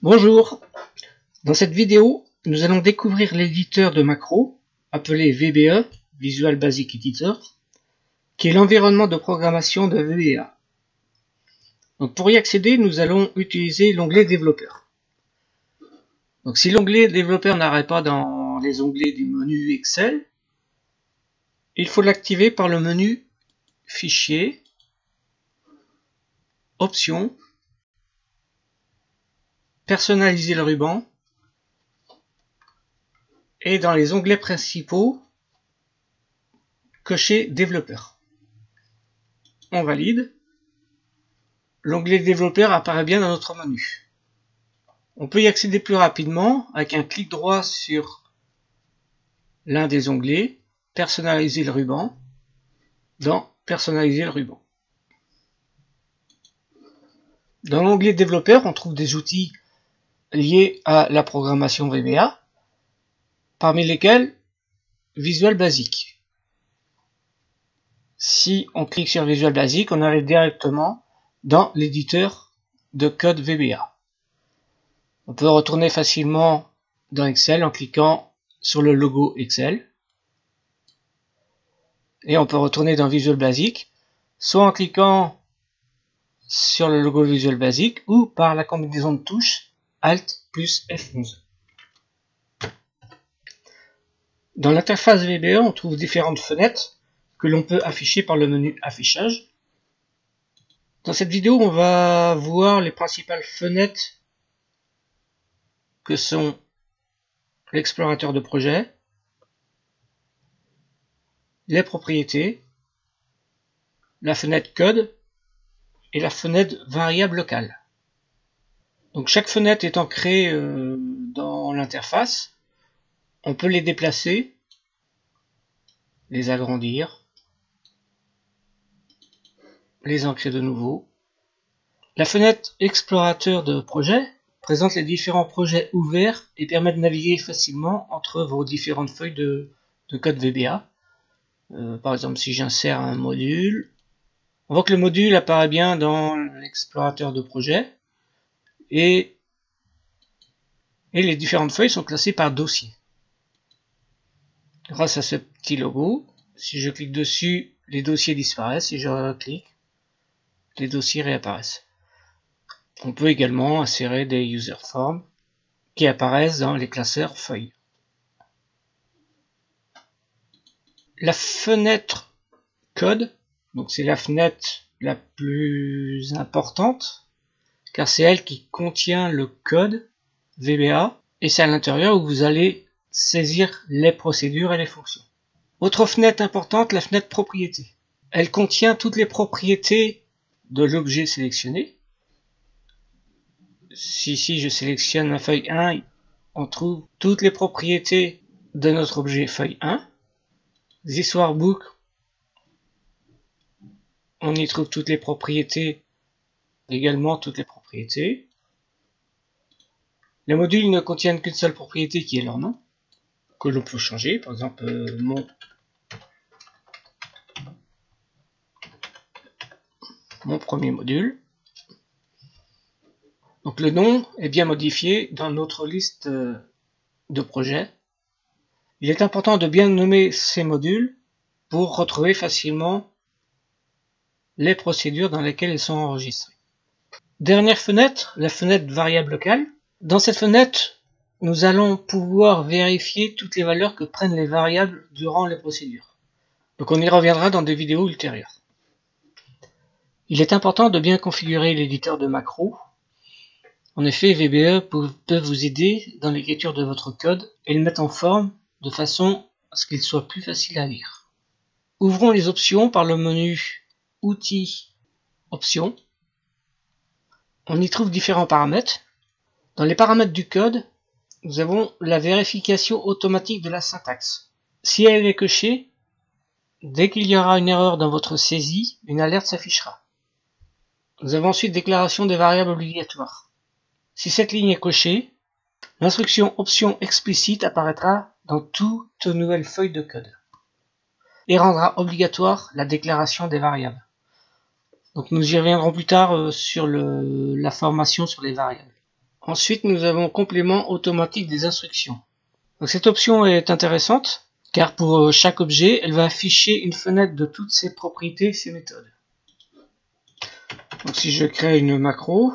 Bonjour, dans cette vidéo, nous allons découvrir l'éditeur de macros, appelé VBE, Visual Basic Editor, qui est l'environnement de programmation de VBA. Donc pour y accéder, nous allons utiliser l'onglet développeur. Donc si l'onglet développeur n'apparaît pas dans les onglets du menu Excel, il faut l'activer par le menu Fichier, Options, Personnaliser le ruban, et dans les onglets principaux, cocher développeur. On valide. L'onglet développeur apparaît bien dans notre menu. On peut y accéder plus rapidement avec un clic droit sur l'un des onglets, personnaliser le ruban, dans personnaliser le ruban. Dans l'onglet développeur, on trouve des outils liés à la programmation VBA, parmi lesquels Visual Basic. Si on clique sur Visual Basic, on arrive directement dans l'éditeur de code VBA. On peut retourner facilement dans Excel en cliquant sur le logo Excel. Et on peut retourner dans Visual Basic, soit en cliquant sur le logo Visual Basic ou par la combinaison de touches Alt plus F11. Dans l'interface VBE, on trouve différentes fenêtres que l'on peut afficher par le menu Affichage. Dans cette vidéo, on va voir les principales fenêtres que sont l'explorateur de projet, les propriétés, la fenêtre code et la fenêtre variable locale. Donc chaque fenêtre étant créée dans l'interface, on peut les déplacer, les agrandir, les en créer de nouveau. La fenêtre explorateur de projet présente les différents projets ouverts et permet de naviguer facilement entre vos différentes feuilles de code VBA. Par exemple, si j'insère un module, on voit que le module apparaît bien dans l'explorateur de projet et les différentes feuilles sont classées par dossier. Grâce à ce petit logo, si je clique dessus, les dossiers disparaissent. Si je reclique, les dossiers réapparaissent. On peut également insérer des user forms qui apparaissent dans les classeurs feuilles. La fenêtre code, donc c'est la fenêtre la plus importante car c'est elle qui contient le code VBA et c'est à l'intérieur où vous allez saisir les procédures et les fonctions. Autre fenêtre importante, la fenêtre propriété. Elle contient toutes les propriétés de l'objet sélectionné. Si ici je sélectionne la feuille 1, on trouve toutes les propriétés de notre objet feuille 1. This workbook, on y trouve toutes les propriétés, également toutes les propriétés. Les modules ne contiennent qu'une seule propriété qui est leur nom, que l'on peut changer, par exemple mon premier module. Donc le nom est bien modifié dans notre liste de projets. Il est important de bien nommer ces modules pour retrouver facilement les procédures dans lesquelles ils sont enregistrés. Dernière fenêtre, la fenêtre variable locale. Dans cette fenêtre, nous allons pouvoir vérifier toutes les valeurs que prennent les variables durant les procédures. Donc on y reviendra dans des vidéos ultérieures. Il est important de bien configurer l'éditeur de macros. En effet, VBE peut vous aider dans l'écriture de votre code et le mettre en forme de façon à ce qu'il soit plus facile à lire. Ouvrons les options par le menu Outils, Options. On y trouve différents paramètres. Dans les paramètres du code, nous avons la vérification automatique de la syntaxe. Si elle est cochée, dès qu'il y aura une erreur dans votre saisie, une alerte s'affichera. Nous avons ensuite déclaration des variables obligatoires. Si cette ligne est cochée, l'instruction option explicite apparaîtra dans toute nouvelle feuille de code et rendra obligatoire la déclaration des variables. Donc nous y reviendrons plus tard sur la formation sur les variables. Ensuite, nous avons complément automatique des instructions. Donc, cette option est intéressante car pour chaque objet, elle va afficher une fenêtre de toutes ses propriétés et ses méthodes. Donc, si je crée une macro,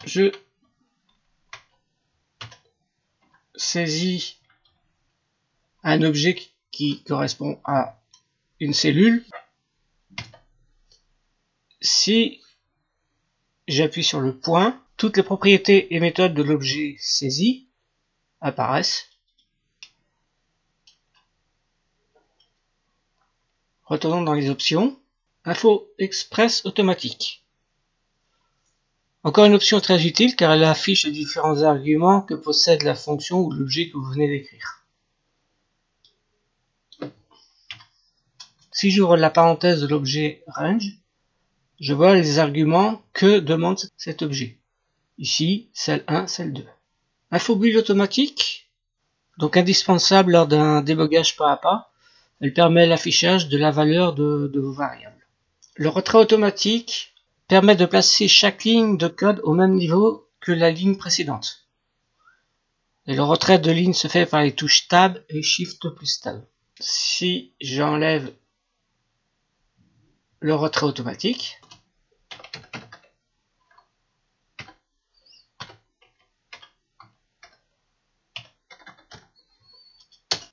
je saisis un objet qui correspond à une cellule. Si j'appuie sur le point, toutes les propriétés et méthodes de l'objet saisi apparaissent. Retournons dans les options. Info express automatique. Encore une option très utile car elle affiche les différents arguments que possède la fonction ou l'objet que vous venez d'écrire. Si j'ouvre la parenthèse de l'objet range, je vois les arguments que demande cet objet. Ici, celle 1, celle 2. Info build automatique, donc indispensable lors d'un débogage pas à pas. Elle permet l'affichage de la valeur de vos variables. Le retrait automatique permet de placer chaque ligne de code au même niveau que la ligne précédente. Et le retrait de ligne se fait par les touches Tab et Shift plus Tab. Si j'enlève le retrait automatique,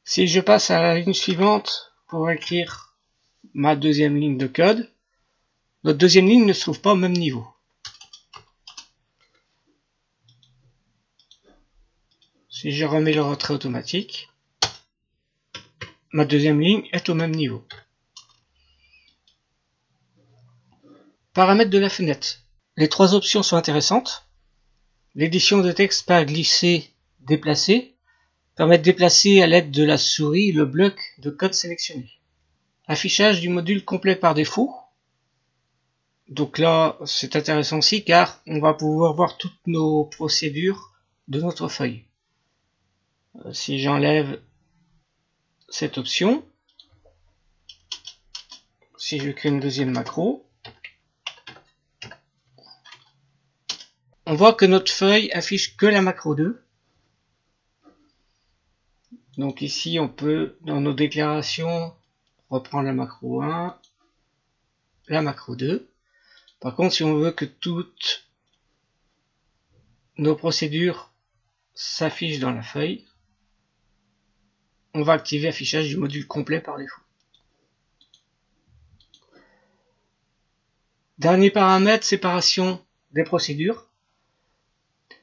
si je passe à la ligne suivante pour écrire ma deuxième ligne de code, notre deuxième ligne ne se trouve pas au même niveau. Si je remets le retrait automatique, ma deuxième ligne est au même niveau. Paramètres de la fenêtre. Les trois options sont intéressantes. L'édition de texte par glisser, déplacer permet de déplacer à l'aide de la souris le bloc de code sélectionné. Affichage du module complet par défaut. Donc là, c'est intéressant aussi car on va pouvoir voir toutes nos procédures de notre feuille. Si j'enlève cette option, si je crée une deuxième macro, on voit que notre feuille affiche que la macro 2. Donc ici, on peut, dans nos déclarations, reprendre la macro 1, la macro 2. Par contre, si on veut que toutes nos procédures s'affichent dans la feuille, on va activer affichage du module complet par défaut. Dernier paramètre, séparation des procédures.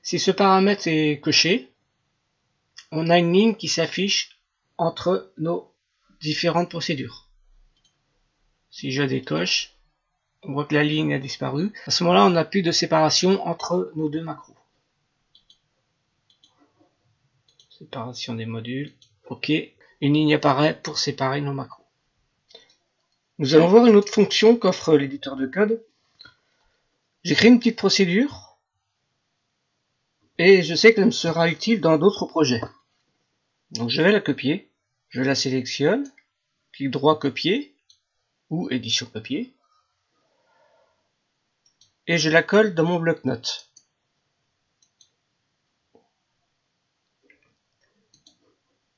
Si ce paramètre est coché, on a une ligne qui s'affiche entre nos différentes procédures. Si je décoche, on voit que la ligne a disparu. À ce moment-là, on n'a plus de séparation entre nos deux macros. Séparation des modules. OK. Une ligne apparaît pour séparer nos macros. Nous allons voir une autre fonction qu'offre l'éditeur de code. J'ai créé une petite procédure et je sais qu'elle me sera utile dans d'autres projets. Donc je vais la copier, je la sélectionne, clic droit copier ou édition copier et je la colle dans mon bloc-notes.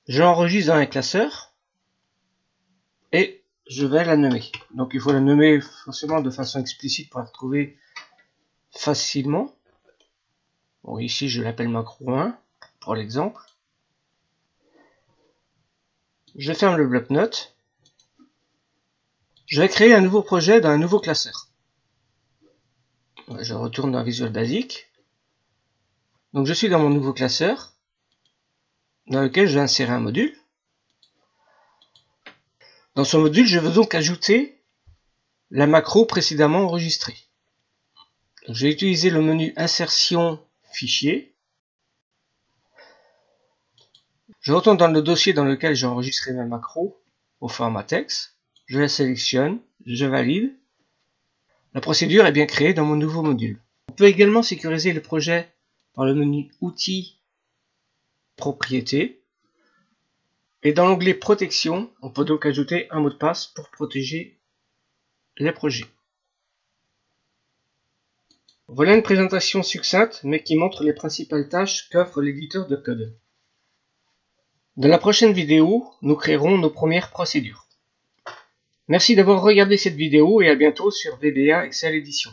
Je l'enregistre dans un classeur et je vais la nommer. Donc il faut la nommer forcément de façon explicite pour la retrouver facilement. Bon, ici je l'appelle macro 1 pour l'exemple. Je ferme le bloc-notes. Je vais créer un nouveau projet dans un nouveau classeur. Je retourne dans Visual Basic. Donc je suis dans mon nouveau classeur dans lequel je vais insérer un module. Dans ce module, je veux donc ajouter la macro précédemment enregistrée. Donc, je vais utiliser le menu Insertion Fichier. Je retourne dans le dossier dans lequel j'ai enregistré ma macro au format texte. Je la sélectionne, je valide. La procédure est bien créée dans mon nouveau module. On peut également sécuriser le projet dans le menu Outils, Propriétés. Et dans l'onglet Protection, on peut donc ajouter un mot de passe pour protéger les projets. Voilà une présentation succincte, mais qui montre les principales tâches qu'offre l'éditeur de code. Dans la prochaine vidéo, nous créerons nos premières procédures. Merci d'avoir regardé cette vidéo et à bientôt sur VBA Excel Edition.